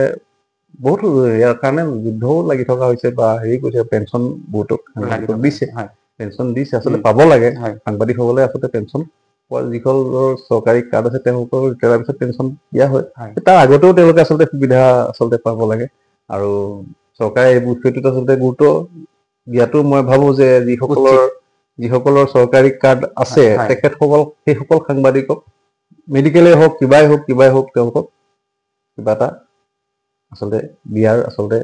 বহুত ইয়াৰ কাৰণে যুদ্ধও লাগি থকা হৈছে বা হেৰি কৰিছে, পেঞ্চন বহুতক সাংবাদিকক দিছে, পেঞ্চন দিছে, আচলতে পাব লাগে। সাংবাদিকসকলে আচলতে পেঞ্চন পোৱা, যিসকলৰ চৰকাৰী কাৰ্ড আছে তেওঁলোকৰ ৰিটায়াৰৰ পিছত পেঞ্চন দিয়া হয়। তাৰ আগতেও তেওঁলোকে আচলতে সুবিধা আচলতে পাব লাগে। আৰু চৰকাৰে এই বিষয়টোত আচলতে গুৰুত্ব দিয়াটো মই ভাবো যে যিসকলৰ চৰকাৰী কাৰ্ড আছে তেখেতসকল, সেইসকল সাংবাদিকক মেডিকেলে হওক কিবাই হওক তেওঁলোকক কিবা এটা আচলতে দিয়াৰ আচলতে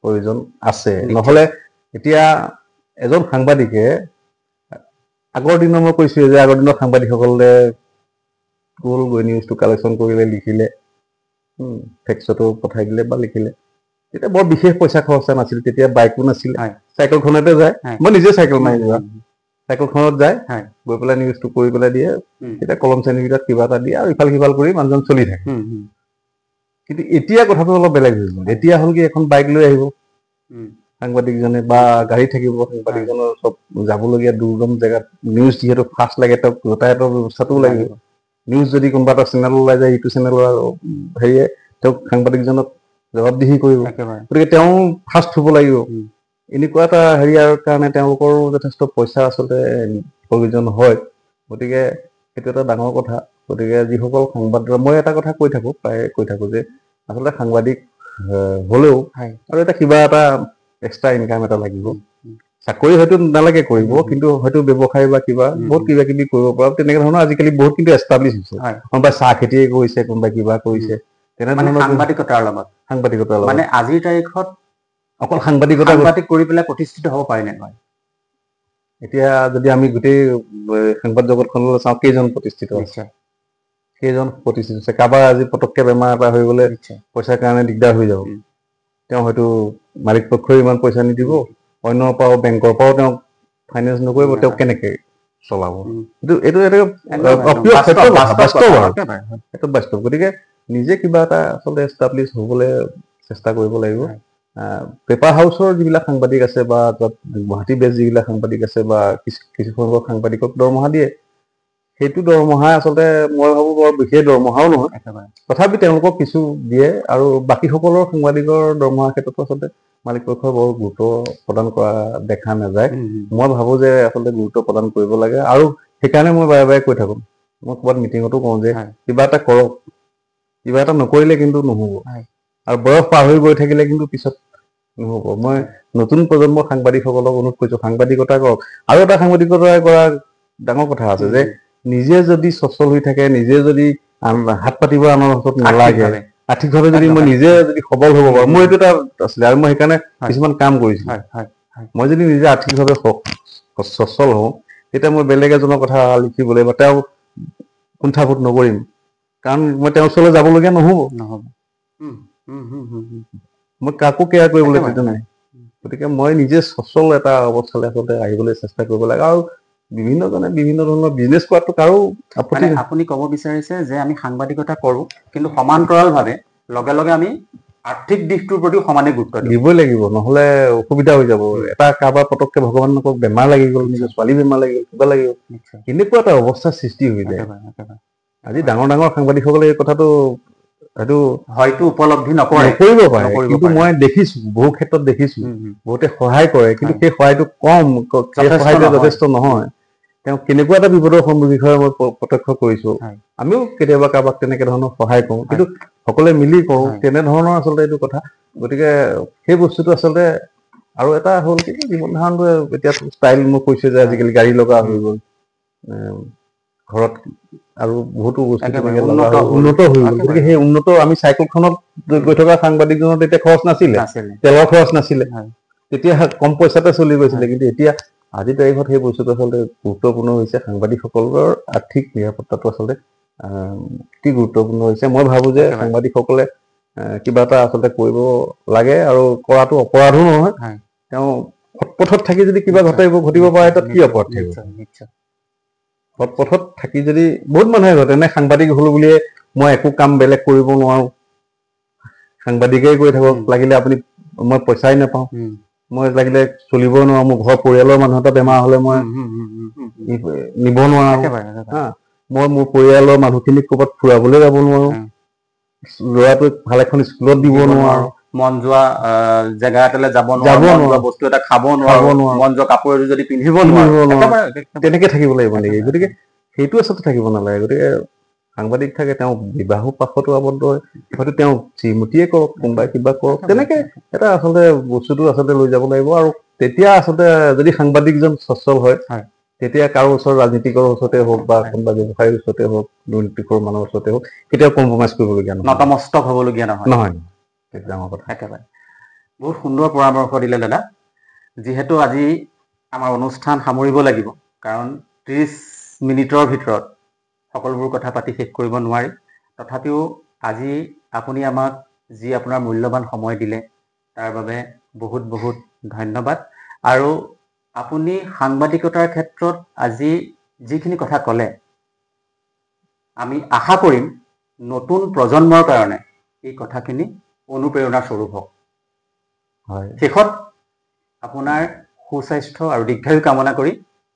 প্ৰয়োজন আছে। নহলে এতিয়া এজন সাংবাদিকে আগৰ দিনৰ, মই কৈছো যে আগৰ দিনৰ সাংবাদিকসকলে গ'ল, গৈ নিউজটো কালেকশ্যন কৰিলে, লিখিলে, ফেক্সটো পঠাই দিলে বা লিখিলে। তেতিয়া বৰ বিশেষ পইচা খৰচা নাছিল, তেতিয়া বাইকো নাছিল, চাইকেলখনতে যায়। মই নিজে চাইকেল মাৰি যোৱা, চাইকেলখনত যায়, গৈ পেলাই নিউজটো কৰি পেলাই দিয়ে। তেতিয়া কলম শ্ৰেণীৰ ভিতৰত কিবা এটা দিয়ে আৰু ইফাল সিফাল কৰি মানুহজন চলি থাকে। কিন্তু এতিয়া কথাটো অলপ বেলেগ হৈ গ'ল। এতিয়া হ'ল কি, এখন বাইক লৈ আহিব সাংবাদিকজনে বা গাড়ী থাকিব, সাংবাদিকজনৰ চব যাবলগীয়া দুৰ্গম জেগাত নিউজ যিহেতু ফাষ্ট লাগে, তেওঁক যাতায়াতৰ ব্যৱস্থাটোও লাগিব। নিউজ যদি কোনোবা এটা চেনেল ওলাই যায়, ইটো চেনেলৰ হেৰিয়ে তেওঁক সাংবাদিকজনক জবাবদিহি কৰিব, গতিকে তেওঁ ফাষ্ট হ'ব লাগিব। এনেকুৱা এটা হেৰিয়াৰ কাৰণে তেওঁলোকৰো যথেষ্ট পইচা আচলতে প্ৰয়োজন হয়। গতিকে সেইটো এটা ডাঙৰ কথা। গতিকে যিসকল মই এটা কথা প্ৰায় কৈ থাকো যে আচলতে সাংবাদিক হলেও আৰু এটা কিবা এটা এক্সট্ৰা ইনকাম এটা লাগিব। চাকৰি হয়তো নালাগে কৰিব, কিন্তু হয়তো ব্যৱসায় বা কিবা বহুত কিবা কিবি কৰিব পৰা তেনেকে ধৰণৰ আজিকালি বহুত কিন্তু এষ্টাব্লিছ হৈছে। কোনোবাই চাহ খেতিয়ে কৰিছে, কোনোবাই কিবা কৰিছে, তেনেধৰণৰ সাংবাদিকতাৰ লগত মানে আজিৰ তাৰিখত অকল সাংবাদিক কৰি পেলাই প্ৰতিষ্ঠিত হ'ব পাৰে নে নহয়? এতিয়া যদি আমি গোটেই সংবাদ জগতখনলৈ চাওঁ, কেইজন প্ৰতিষ্ঠিত আছে? কাৰোবাৰ আজি পটককে বেমাৰ এটা হৈ গ'লে পইচাৰ কাৰণে দিগদাৰ হৈ যাব। তেওঁ হয়তো মালিক পক্ষই ইমান পইচা নিদিব, অন্যৰ পৰাও বেংকৰ পৰাও তেওঁক ফাইনেন্স নকৰিব, তেওঁক কেনেকে চলাব? এইটো বাস্তৱ। গতিকে নিজে কিবা এটা আচলতে এষ্টাব্লিছ হ'বলৈ চেষ্টা কৰিব লাগিব। পেপাৰ হাউচৰ যিবিলাক সাংবাদিক আছে বা গুৱাহাটী বেছ যিবিলাক সাংবাদিক আছে বা কিছু সংখ্যক সাংবাদিকক দৰমহা দিয়ে, সেইটো দৰমহা আচলতে মই ভাবো বৰ বিশেষ দৰমহাও নহয়, তথাপি তেওঁলোকক কিছু দিয়ে। আৰু বাকীসকলৰ সাংবাদিকৰ দৰমহাৰ ক্ষেত্ৰতো আচলতে মালিক পক্ষই বৰ গুৰুত্ব প্ৰদান কৰা দেখা নাযায়। মই ভাবো যে আচলতে গুৰুত্ব প্ৰদান কৰিব লাগে। আৰু সেইকাৰণে মই বাৰে বাৰে কৈ থাকো, মই ক'ৰবাত মিটিঙতো কওঁ যে কিবা এটা কৰক, কিবা এটা নকৰিলে কিন্তু নহ'ব। আৰু বয়স পাৰ হৈ গৈ থাকিলে কিন্তু পিছত নহ'ব। মই নতুন প্ৰজন্মৰ সাংবাদিকসকলক অনুৰোধ কৰিছো, সাংবাদিকতা কৰক। আৰু এটা সাংবাদিকতা কৰা ডাঙৰ কথা আছে যে নিজে যদি সচল হৈ থাকে, নিজে যদি হাত পাতিব আনৰ হাতত নালাগে, আৰ্থিকভাৱে যদি মই নিজে যদি সবল হ'ব পাৰো, মোৰ এইটো এটা আছিলে। আৰু মই সেইকাৰণে কিছুমান কাম কৰিছিলো। মই যদি নিজে আৰ্থিকভাৱে সচল হওঁ, তেতিয়া মই বেলেগ এজনৰ কথা লিখিবলৈ বা তেওঁ কুণ্ঠাবোধ নকৰিম, কাৰণ মই তেওঁৰ ওচৰলৈ যাবলগীয়া নহ'ব। মই কাকো কেয়াৰ কৰিবলৈ নাই। গতিকে মই নিজে সচল এটা অৱস্থালৈ আচলতে আহিবলৈ চেষ্টা কৰিব লাগে আৰু বিভিন্নজনে বিভিন্ন ধৰণৰ বিজনেছ কৰাটো কাৰো আপত্তি নাই। আপুনি ক'ব বিচাৰিছে যে আমি সাংবাদিকতা কৰো কিন্তু সমান্তৰালভাৱে লগে লগে আমি আৰ্থিক দিশটোৰ প্ৰতিও সমানে গুৰুত্ব দিবই লাগিব, নহলে অসুবিধা হৈ যাব। এটা কাৰোবাৰ পটককে ভগৱান নকৰক বেমাৰ লাগি গ'ল, নিজৰ ছোৱালী বেমাৰ লাগি গ'ল, কিবা লাগি গ'ল, এনেকুৱা এটা অৱস্থাৰ সৃষ্টি হৈ যায়। আজি ডাঙৰ ডাঙৰ সাংবাদিকসকলে এই কথাটো হয়তো উপলব্ধি নকৰিব পাৰে, কিন্তু মই দেখিছো, বহু ক্ষেত্ৰত দেখিছো বহুতে সহায় কৰে, কিন্তু সেই সহায়টো কম, সেই সহায়টো যথেষ্ট নহয়। তেওঁ কেনেকুৱা এটা বিপদৰ বিষয়ে মই প্ৰত্যক্ষ কৰিছো। আমিও কেতিয়াবা কাৰোবাক তেনেকে ধৰণৰ সহায় কৰো, কিন্তু সকলোৱে মিলি কৰো, তেনেধৰণৰ আচলতে এইটো কথা। গতিকে সেই বস্তুটো আচলতে আৰু এটা হ'ল কি, জীৱন ধাৰণটো এতিয়া ষ্টাইল মই কৈছো যে আজিকালি গাড়ী লগা হৈ গ'ল, ঘৰত আৰু বহুতো বস্তু তেনেকে লগা হ'ল, উন্নত হৈ গ'ল। গতিকে সেই উন্নত, আমি চাইকেলখনত গৈ থকা সাংবাদিকজনৰ তেতিয়া খৰচ নাছিলে, তেলৰ খৰচ নাছিলে, তেতিয়া কম পইচাতে চলি গৈছিলে। কিন্তু এতিয়া আজিৰ তাৰিখত সেই বস্তুটো আচলতে গুৰুত্বপূৰ্ণ হৈছে। সাংবাদিকসকলৰ আৰ্থিক নিৰাপত্তাটো আচলতে অতি গুৰুত্বপূৰ্ণ হৈছে। মই ভাবো যে সাংবাদিকসকলে কিবা এটা আচলতে কৰিব লাগে, আৰু কৰাটো অপৰাধো নহয়। তেওঁ সৎপথত থাকি যদি কিবা ঘটিব পাৰে, তাত কি অপৰাধ থাকিব? সৎপথত থাকি যদি বহুত মানুহে ঘটে, নে সাংবাদিক হলো বুলিয়ে মই একো কাম বেলেগ কৰিব নোৱাৰো, সাংবাদিকেই কৰি থাকক, লাগিলে আপুনি, মই পইচাই নাপাওঁ, মই লাগিলে চলিব নোৱাৰো, মোৰ ঘৰৰ পৰিয়ালৰ মানুহ এটা বেমাৰ হলে মই নিব নোৱাৰো, মই মোৰ পৰিয়ালৰ মানুহখিনিক ক'ৰবাত ফুৰাবলৈ যাব নোৱাৰো, ল'ৰাটোক ভাল এখন স্কুলত দিব নোৱাৰো, মন যোৱা জেগা এটালৈ যাব নোৱাৰো, বস্তু এটা খাব নোৱাৰো, মন যোৱা কাপোৰ এযোৰ যদি পিন্ধিব নোৱাৰো, তেনেকে থাকিব লাগিব নেকি? গতিকে সেইটো আচলতে থাকিব নালাগে। গতিকে সাংবাদিক থাকে, তেওঁ বিবাহ পাশতো আবদ্ধ হয়, হয়তো তেওঁ শ্ৰীমতীয়ে কৰক, কোনোবাই কিবা কৰক, তেনেকে এটা আচলতে বস্তুটো আচলতে লৈ যাব লাগিব। আৰু তেতিয়া আচলতে যদি সাংবাদিকজন সচল হয়, তেতিয়া কাৰো ওচৰত, ৰাজনীতিকৰ ওচৰতে হওক বা কোনোবা ব্যৱসায়ীৰ ওচৰতে হওক, দুৰ্নীতিখোৰ মানুহৰ ওচৰতে হওক, কেতিয়াও কম্প্ৰমাইজ কৰিবলগীয়া নহয়, নতমস্তক হ'বলগীয়া নহয়। ডাঙৰ কথা। একেবাৰে বহুত সুন্দৰ পৰামৰ্শ দিলে দাদা। যিহেতু আজি আমাৰ অনুষ্ঠান সামৰিব লাগিব, কাৰণ 30 মিনিটৰ ভিতৰত সকলোবোৰ কথা পাতি শেষ কৰিব নোৱাৰি। তথাপিও আজি আপুনি আমাক যি আপোনাৰ মূল্যৱান সময় দিলে, তাৰ বাবে বহুত বহুত ধন্যবাদ। আৰু আপুনি সাংবাদিকতাৰ ক্ষেত্ৰত আজি যিখিনি কথা ক'লে, আমি আশা কৰিম নতুন প্ৰজন্মৰ কাৰণে এই কথাখিনি অনুপ্ৰেৰণাৰ স্বৰূপ হওক। শেষত আপোনাৰ সুস্বাস্থ্য আৰু দীৰ্ঘায়ু কামনা কৰি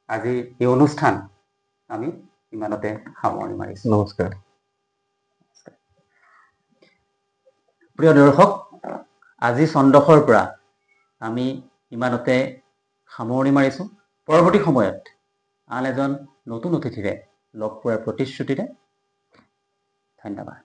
আজি এই অনুষ্ঠান আমি ইমানতে সামৰণি মাৰিছো। নমস্কাৰ। প্ৰিয় দৰ্শক, আজি চন্দখৰ পৰা আমি ইমানতে সামৰণি মাৰিছো। পৰৱৰ্তী সময়ত আন এজন নতুন অতিথিৰে লগ পোৱাৰ প্ৰতিশ্ৰুতিৰে ধন্যবাদ।